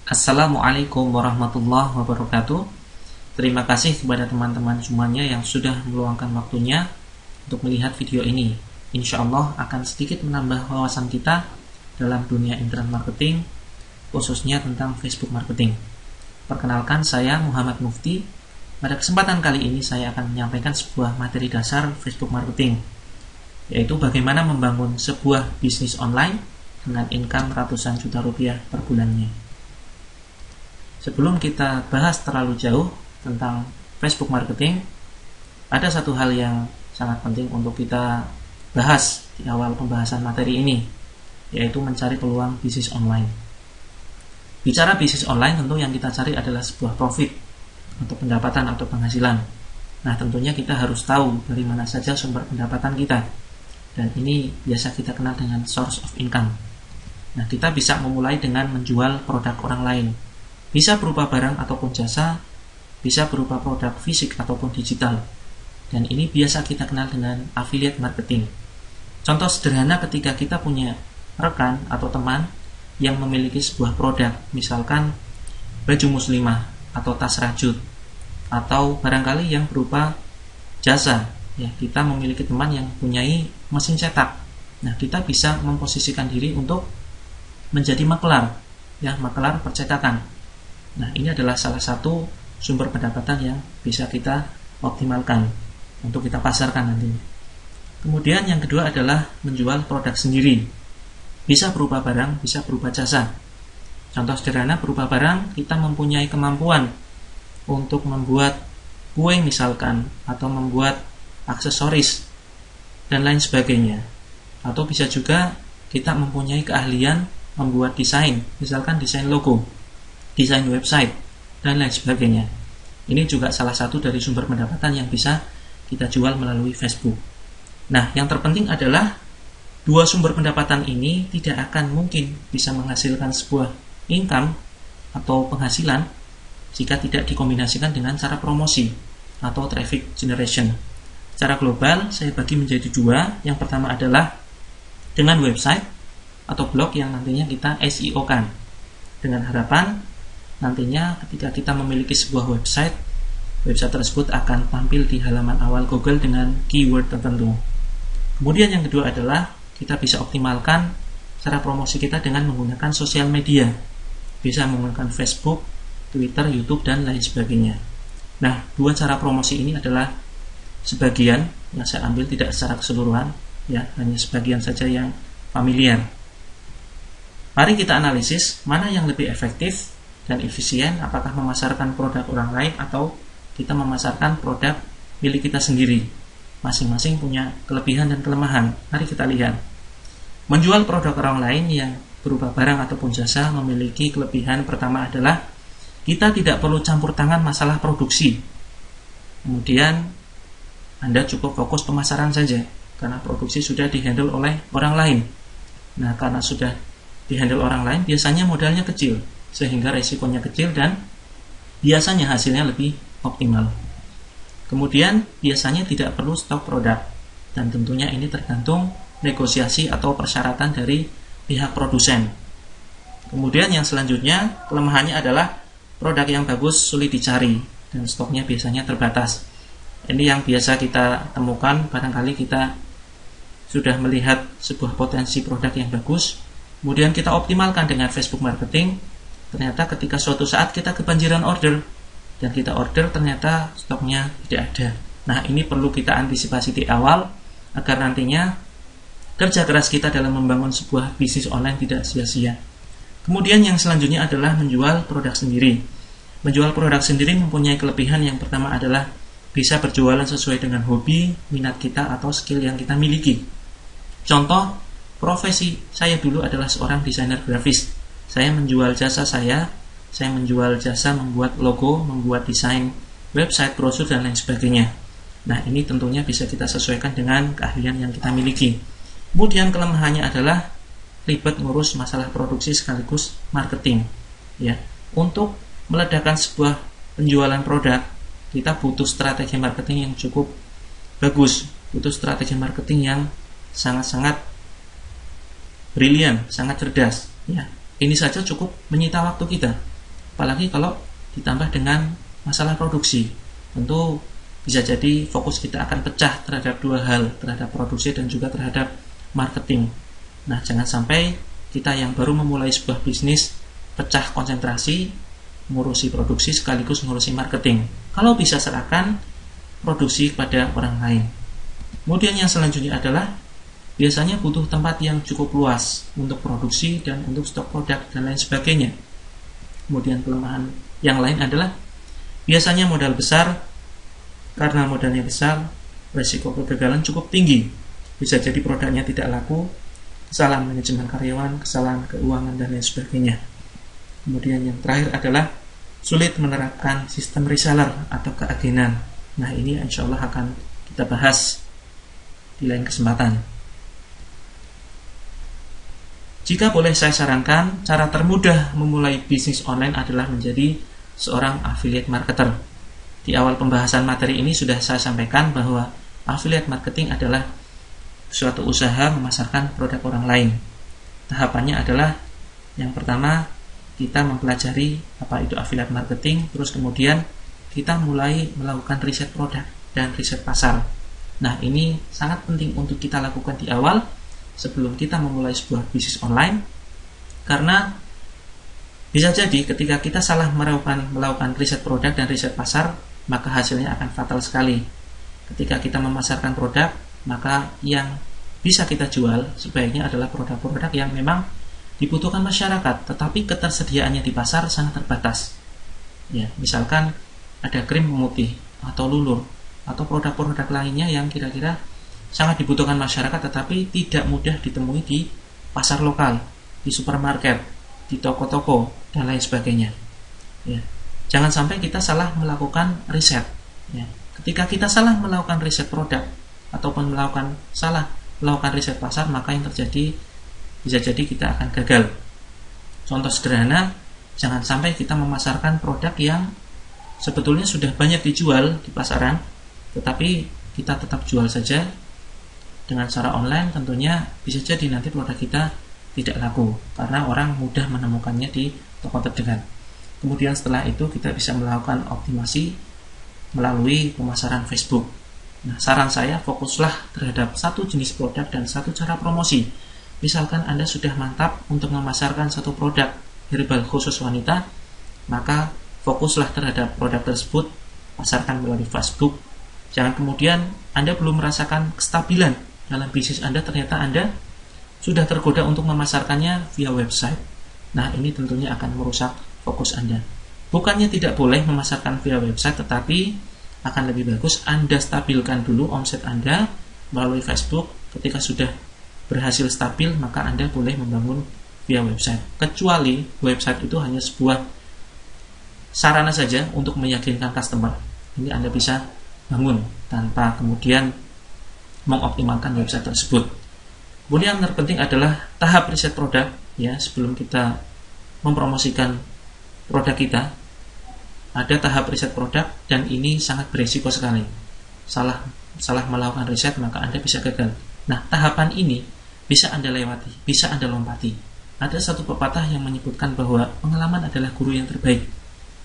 Assalamualaikum warahmatullahi wabarakatuh. Terima kasih kepada teman-teman semuanya yang sudah meluangkan waktunya untuk melihat video ini. Insya Allah akan sedikit menambah wawasan kita dalam dunia internet marketing, khususnya tentang Facebook marketing. Perkenalkan, saya Muhammad Mufti. Pada kesempatan kali ini saya akan menyampaikan sebuah materi dasar Facebook marketing, yaitu bagaimana membangun sebuah bisnis online dengan income ratusan juta rupiah per bulannya. Sebelum kita bahas terlalu jauh tentang Facebook marketing, ada satu hal yang sangat penting untuk kita bahas di awal pembahasan materi ini, yaitu mencari peluang bisnis online. Bicara bisnis online, tentu yang kita cari adalah sebuah profit atau pendapatan atau penghasilan. Nah, tentunya kita harus tahu dari mana saja sumber pendapatan kita, dan ini biasa kita kenal dengan source of income. Nah, kita bisa memulai dengan menjual produk orang lain. Bisa berupa barang ataupun jasa, bisa berupa produk fisik ataupun digital. Dan ini biasa kita kenal dengan affiliate marketing. Contoh sederhana, ketika kita punya rekan atau teman yang memiliki sebuah produk, misalkan baju muslimah atau tas rajut, atau barangkali yang berupa jasa. Ya, kita memiliki teman yang mempunyai mesin cetak. Nah, kita bisa memposisikan diri untuk menjadi maklar, ya, maklar percetakan. Nah, ini adalah salah satu sumber pendapatan yang bisa kita optimalkan untuk kita pasarkan nantinya. Kemudian yang kedua adalah menjual produk sendiri. Bisa berupa barang, bisa berupa jasa. Contoh sederhana, berupa barang, kita mempunyai kemampuan untuk membuat kue misalkan, atau membuat aksesoris dan lain sebagainya. Atau bisa juga kita mempunyai keahlian membuat desain, misalkan desain logo, desain website, dan lain sebagainya. Ini juga salah satu dari sumber pendapatan yang bisa kita jual melalui Facebook. Nah, yang terpenting adalah dua sumber pendapatan ini tidak akan mungkin bisa menghasilkan sebuah income atau penghasilan jika tidak dikombinasikan dengan cara promosi atau traffic generation. Secara global, saya bagi menjadi dua. Yang pertama adalah dengan website atau blog yang nantinya kita SEO-kan, dengan harapan nantinya ketika kita memiliki sebuah website tersebut akan tampil di halaman awal Google dengan keyword tertentu. Kemudian yang kedua adalah kita bisa optimalkan cara promosi kita dengan menggunakan sosial media. Bisa menggunakan Facebook, Twitter, YouTube, dan lain sebagainya. Nah, dua cara promosi ini adalah sebagian yang saya ambil, tidak secara keseluruhan, ya, hanya sebagian saja yang familiar. Mari kita analisis mana yang lebih efektif dan efisien, apakah memasarkan produk orang lain atau kita memasarkan produk milik kita sendiri. Masing-masing punya kelebihan dan kelemahan. Mari kita lihat. Menjual produk orang lain yang berupa barang ataupun jasa memiliki kelebihan pertama adalah kita tidak perlu campur tangan masalah produksi. Kemudian Anda cukup fokus pemasaran saja, karena produksi sudah dihandle oleh orang lain. Nah, karena sudah dihandle orang lain, biasanya modalnya kecil, sehingga resikonya kecil dan biasanya hasilnya lebih optimal. Kemudian biasanya tidak perlu stok produk, dan tentunya ini tergantung negosiasi atau persyaratan dari pihak produsen. Kemudian yang selanjutnya, kelemahannya adalah produk yang bagus sulit dicari dan stoknya biasanya terbatas. Ini yang biasa kita temukan, barangkali kita sudah melihat sebuah potensi produk yang bagus, kemudian kita optimalkan dengan Facebook marketing. Ternyata ketika suatu saat kita kebanjiran order dan kita order ternyata stoknya tidak ada. Nah, ini perlu kita antisipasi di awal agar nantinya kerja keras kita dalam membangun sebuah bisnis online tidak sia-sia. Kemudian yang selanjutnya adalah menjual produk sendiri. Menjual produk sendiri mempunyai kelebihan. Yang pertama adalah bisa berjualan sesuai dengan hobi, minat kita, atau skill yang kita miliki. Contoh, profesi saya dulu adalah seorang desainer grafis. Saya menjual jasa saya menjual jasa membuat logo, membuat desain website, brosur, dan lain sebagainya. Nah, ini tentunya bisa kita sesuaikan dengan keahlian yang kita miliki. Kemudian kelemahannya adalah ribet ngurus masalah produksi sekaligus marketing. Ya, untuk meledakkan sebuah penjualan produk, kita butuh strategi marketing yang cukup bagus, butuh strategi marketing yang sangat-sangat brilian, sangat cerdas. Ya, ini saja cukup menyita waktu kita. Apalagi kalau ditambah dengan masalah produksi, tentu bisa jadi fokus kita akan pecah terhadap dua hal, terhadap produksi dan juga terhadap marketing. Nah, jangan sampai kita yang baru memulai sebuah bisnis pecah konsentrasi, ngurusi produksi sekaligus ngurusi marketing. Kalau bisa, serahkan produksi kepada orang lain. Kemudian yang selanjutnya adalah biasanya butuh tempat yang cukup luas untuk produksi dan untuk stok produk dan lain sebagainya. Kemudian kelemahan yang lain adalah biasanya modal besar. Karena modalnya besar, risiko kegagalan cukup tinggi. Bisa jadi produknya tidak laku, kesalahan manajemen karyawan, kesalahan keuangan dan lain sebagainya. Kemudian yang terakhir adalah sulit menerapkan sistem reseller atau keagenan. Nah, ini insya Allah akan kita bahas di lain kesempatan. Jika boleh saya sarankan, cara termudah memulai bisnis online adalah menjadi seorang affiliate marketer. Di awal pembahasan materi ini sudah saya sampaikan bahwa affiliate marketing adalah suatu usaha memasarkan produk orang lain. Tahapannya adalah yang pertama, kita mempelajari apa itu affiliate marketing, terus kemudian kita mulai melakukan riset produk dan riset pasar. Nah, ini sangat penting untuk kita lakukan di awal sebelum kita memulai sebuah bisnis online, karena bisa jadi ketika kita salah melakukan riset produk dan riset pasar, maka hasilnya akan fatal sekali. Ketika kita memasarkan produk, maka yang bisa kita jual sebaiknya adalah produk-produk yang memang dibutuhkan masyarakat, tetapi ketersediaannya di pasar sangat terbatas. Ya, misalkan ada krim pemutih atau lulur atau produk-produk lainnya yang kira-kira sangat dibutuhkan masyarakat tetapi tidak mudah ditemui di pasar lokal, di supermarket, di toko-toko dan lain sebagainya. Ya. Jangan sampai kita salah melakukan riset. Ya. Ketika kita salah melakukan riset produk ataupun salah melakukan riset pasar, maka yang terjadi bisa jadi kita akan gagal. Contoh sederhana, jangan sampai kita memasarkan produk yang sebetulnya sudah banyak dijual di pasaran, tetapi kita tetap jual saja dengan cara online. Tentunya bisa jadi nanti produk kita tidak laku karena orang mudah menemukannya di toko terdekat. Kemudian setelah itu kita bisa melakukan optimasi melalui pemasaran Facebook. Nah, saran saya fokuslah terhadap satu jenis produk dan satu cara promosi. Misalkan Anda sudah mantap untuk memasarkan satu produk herbal khusus wanita, maka fokuslah terhadap produk tersebut, pasarkan melalui Facebook. Jangan kemudian Anda belum merasakan kestabilan dalam bisnis Anda, ternyata Anda sudah tergoda untuk memasarkannya via website. Nah, ini tentunya akan merusak fokus Anda. Bukannya tidak boleh memasarkan via website, tetapi akan lebih bagus Anda stabilkan dulu omset Anda melalui Facebook. Ketika sudah berhasil stabil, maka Anda boleh membangun via website. Kecuali website itu hanya sebuah sarana saja untuk meyakinkan customer. Ini Anda bisa bangun tanpa kemudian mengoptimalkan website tersebut. Kemudian yang terpenting adalah tahap riset produk, ya, sebelum kita mempromosikan produk kita. Ada tahap riset produk dan ini sangat berisiko sekali. Salah melakukan riset maka Anda bisa gagal. Nah, tahapan ini bisa Anda lewati, bisa Anda lompati. Ada satu pepatah yang menyebutkan bahwa pengalaman adalah guru yang terbaik.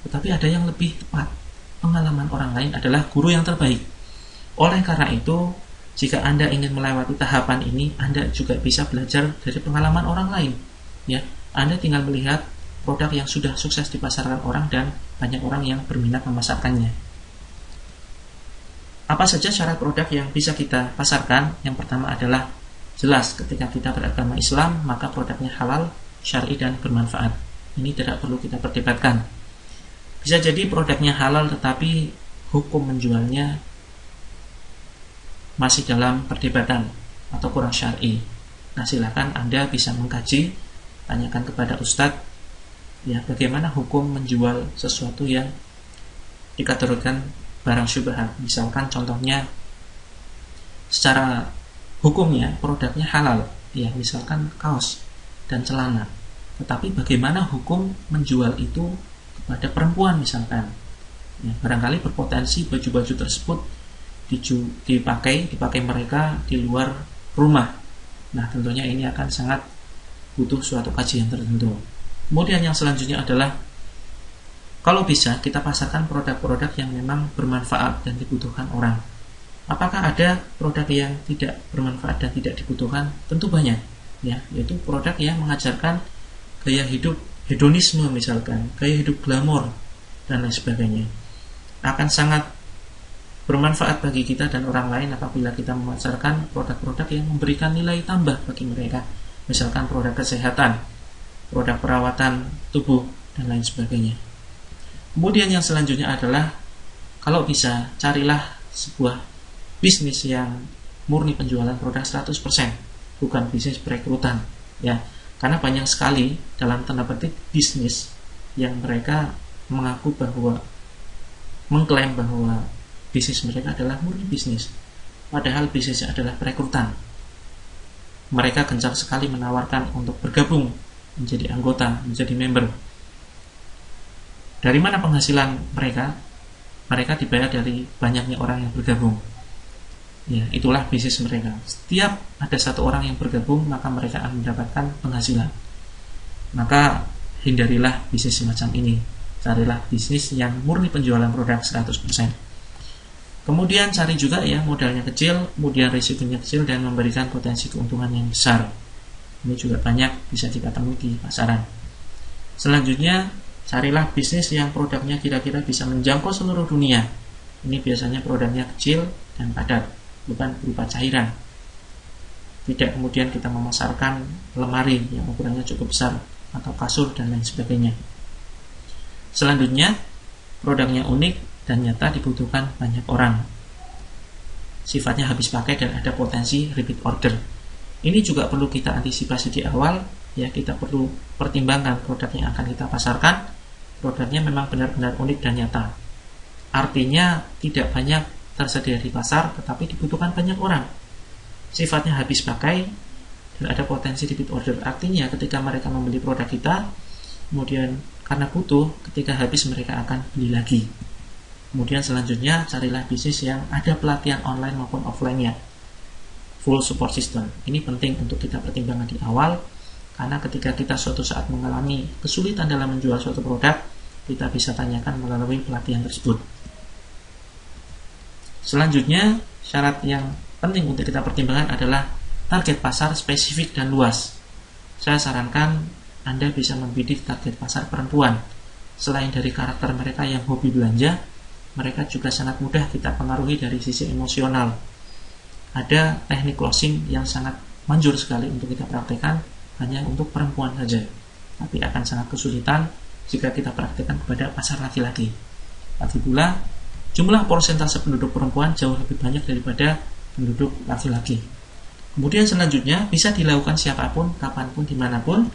Tetapi ada yang lebih tepat, pengalaman orang lain adalah guru yang terbaik. Oleh karena itu, jika Anda ingin melewati tahapan ini, Anda juga bisa belajar dari pengalaman orang lain. Ya, Anda tinggal melihat produk yang sudah sukses dipasarkan orang dan banyak orang yang berminat memasarkannya. Apa saja syarat produk yang bisa kita pasarkan? Yang pertama adalah jelas, ketika kita beragama Islam, maka produknya halal, syar'i dan bermanfaat. Ini tidak perlu kita perdebatkan. Bisa jadi produknya halal tetapi hukum menjualnya masih dalam perdebatan atau kurang syar'i. Nah, silakan Anda bisa mengkaji, tanyakan kepada ustadz, ya, bagaimana hukum menjual sesuatu yang dikategorikan barang syubhat. Misalkan contohnya secara hukumnya produknya halal, ya, misalkan kaos dan celana. Tetapi bagaimana hukum menjual itu kepada perempuan misalkan? Ya, barangkali berpotensi baju-baju tersebut dipakai mereka di luar rumah. Nah, tentunya ini akan sangat butuh suatu kajian tertentu. Kemudian yang selanjutnya adalah Kalau bisa, kita pasarkan produk-produk yang memang bermanfaat dan dibutuhkan orang. Apakah ada produk yang tidak bermanfaat dan tidak dibutuhkan? Tentu banyak, ya, yaitu produk yang mengajarkan gaya hidup hedonisme misalkan, gaya hidup glamor dan lain sebagainya. Akan sangat bermanfaat bagi kita dan orang lain apabila kita memasarkan produk-produk yang memberikan nilai tambah bagi mereka, misalkan produk kesehatan, produk perawatan tubuh dan lain sebagainya. Kemudian yang selanjutnya adalah, kalau bisa carilah sebuah bisnis yang murni penjualan produk 100%, bukan bisnis perekrutan, ya. Karena banyak sekali dalam tanda petik bisnis yang mereka mengaku bahwa mengklaim bahwa bisnis mereka adalah murni bisnis, padahal bisnisnya adalah perekrutan. Mereka gencar sekali menawarkan untuk bergabung menjadi anggota, menjadi member. Dari mana penghasilan mereka? Mereka dibayar dari banyaknya orang yang bergabung. Ya, itulah bisnis mereka. Setiap ada satu orang yang bergabung, maka mereka akan mendapatkan penghasilan. Maka hindarilah bisnis semacam ini. Carilah bisnis yang murni penjualan produk 100%. Kemudian cari juga ya modalnya kecil, kemudian risikonya kecil dan memberikan potensi keuntungan yang besar. Ini juga banyak bisa kita temui di pasaran. Selanjutnya, carilah bisnis yang produknya kira-kira bisa menjangkau seluruh dunia. Ini biasanya produknya kecil dan padat, bukan berupa cairan. Tidak kemudian kita memasarkan lemari yang ukurannya cukup besar atau kasur dan lain sebagainya. Selanjutnya, produknya unik dan nyata dibutuhkan banyak orang. Sifatnya habis pakai dan ada potensi repeat order. Ini juga perlu kita antisipasi di awal, ya. Kita perlu pertimbangkan produk yang akan kita pasarkan. Produknya memang benar-benar unik dan nyata. Artinya tidak banyak tersedia di pasar, tetapi dibutuhkan banyak orang. Sifatnya habis pakai dan ada potensi repeat order. Artinya ketika mereka membeli produk kita, kemudian karena butuh, ketika habis mereka akan beli lagi. Kemudian selanjutnya carilah bisnis yang ada pelatihan online maupun offline-nya, full support system. Ini penting untuk kita pertimbangkan di awal, karena ketika kita suatu saat mengalami kesulitan dalam menjual suatu produk, kita bisa tanyakan melalui pelatihan tersebut. Selanjutnya, syarat yang penting untuk kita pertimbangkan adalah target pasar spesifik dan luas. Saya sarankan Anda bisa membidik target pasar perempuan. Selain dari karakter mereka yang hobi belanja, mereka juga sangat mudah kita pengaruhi dari sisi emosional. Ada teknik closing yang sangat manjur sekali untuk kita praktekkan hanya untuk perempuan saja, tapi akan sangat kesulitan jika kita praktekkan kepada pasar laki-laki. Lagi pula, jumlah persentase penduduk perempuan jauh lebih banyak daripada penduduk laki-laki. Kemudian selanjutnya bisa dilakukan siapapun, kapanpun, dimanapun,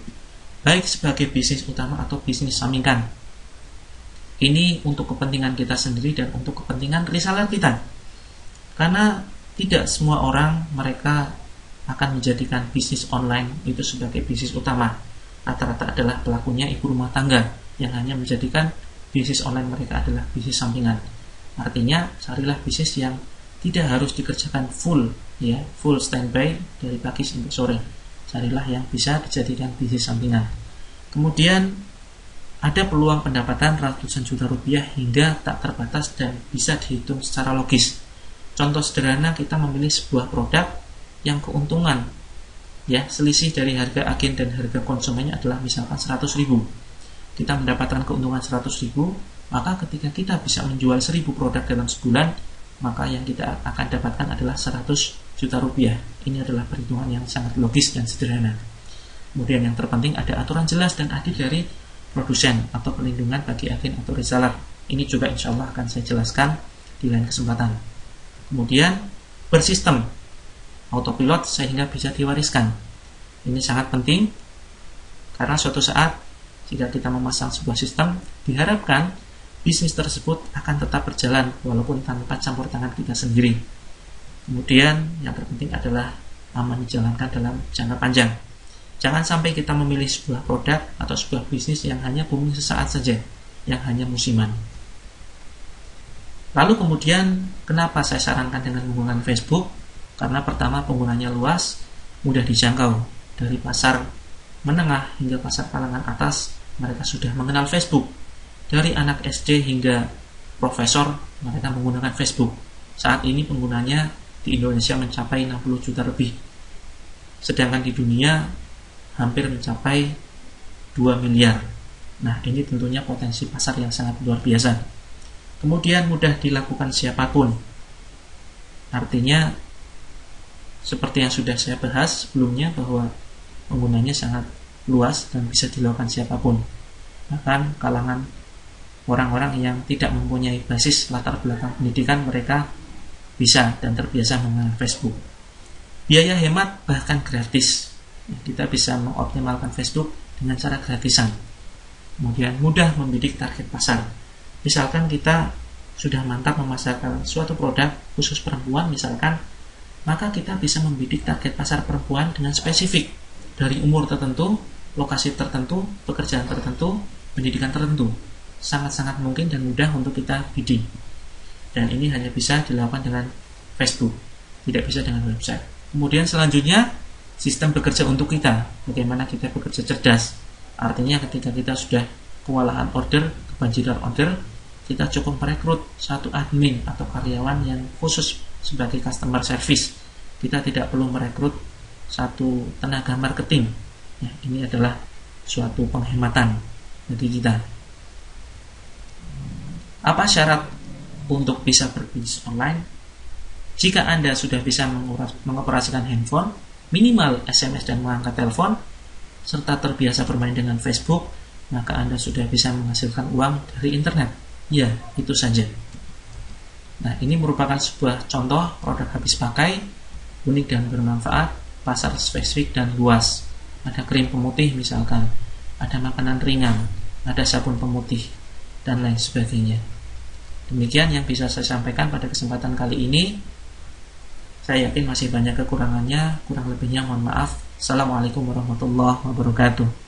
baik sebagai bisnis utama atau bisnis sampingan. Ini untuk kepentingan kita sendiri dan untuk kepentingan reseller kita. Karena tidak semua orang mereka akan menjadikan bisnis online itu sebagai bisnis utama. Rata-rata adalah pelakunya ibu rumah tangga yang hanya menjadikan bisnis online mereka adalah bisnis sampingan. Artinya carilah bisnis yang tidak harus dikerjakan full, ya, full standby dari pagi sampai sore. Carilah yang bisa dijadikan bisnis sampingan. Kemudian ada peluang pendapatan ratusan juta rupiah hingga tak terbatas dan bisa dihitung secara logis. Contoh sederhana, kita memilih sebuah produk yang keuntungan, ya, selisih dari harga agen dan harga konsumennya adalah misalkan 100.000. Kita mendapatkan keuntungan 100.000, maka ketika kita bisa menjual 1.000 produk dalam sebulan, maka yang kita akan dapatkan adalah 100 juta rupiah. Ini adalah perhitungan yang sangat logis dan sederhana. Kemudian yang terpenting ada aturan jelas dan adil dari produsen atau perlindungan bagi agen atau reseller. Ini juga insya Allah akan saya jelaskan di lain kesempatan. Kemudian bersistem autopilot sehingga bisa diwariskan. Ini sangat penting karena suatu saat jika kita memasang sebuah sistem, diharapkan bisnis tersebut akan tetap berjalan walaupun tanpa campur tangan kita sendiri. Kemudian yang terpenting adalah aman dijalankan dalam jangka panjang. Jangan sampai kita memilih sebuah produk atau sebuah bisnis yang hanya booming sesaat saja, yang hanya musiman. Lalu kemudian, kenapa saya sarankan dengan menggunakan Facebook? Karena pertama, penggunanya luas, mudah dijangkau. Dari pasar menengah hingga pasar kalangan atas, mereka sudah mengenal Facebook. Dari anak SD hingga profesor, mereka menggunakan Facebook. Saat ini penggunanya di Indonesia mencapai 60 juta lebih. Sedangkan di dunia hampir mencapai 2 miliar. Nah, ini tentunya potensi pasar yang sangat luar biasa. Kemudian mudah dilakukan siapapun. Artinya seperti yang sudah saya bahas sebelumnya bahwa penggunanya sangat luas dan bisa dilakukan siapapun. Bahkan kalangan orang-orang yang tidak mempunyai basis latar belakang pendidikan, mereka bisa dan terbiasa menggunakan Facebook. Biaya hemat bahkan gratis. Kita bisa mengoptimalkan Facebook dengan cara gratisan. Kemudian mudah membidik target pasar. Misalkan kita sudah mantap memasarkan suatu produk khusus perempuan misalkan, maka kita bisa membidik target pasar perempuan dengan spesifik dari umur tertentu, lokasi tertentu, pekerjaan tertentu, pendidikan tertentu. Sangat-sangat mungkin dan mudah untuk kita bidik. Dan ini hanya bisa dilakukan dengan Facebook, tidak bisa dengan website. Kemudian selanjutnya, sistem bekerja untuk kita. Bagaimana kita bekerja cerdas. Artinya ketika kita sudah kewalahan order, kebanjiran order, kita cukup merekrut satu admin atau karyawan yang khusus sebagai customer service. Kita tidak perlu merekrut satu tenaga marketing. Ya, ini adalah suatu penghematan bagi kita. Apa syarat untuk bisa berbisnis online? Jika Anda sudah bisa mengoperasikan handphone, minimal SMS dan mengangkat telepon, serta terbiasa bermain dengan Facebook, maka Anda sudah bisa menghasilkan uang dari internet. Ya, itu saja. Nah, ini merupakan sebuah contoh produk habis pakai, unik dan bermanfaat, pasar spesifik dan luas. Ada krim pemutih misalkan, ada makanan ringan, ada sabun pemutih, dan lain sebagainya. Demikian yang bisa saya sampaikan pada kesempatan kali ini. Saya yakin masih banyak kekurangannya, kurang lebihnya mohon maaf. Assalamualaikum warahmatullahi wabarakatuh.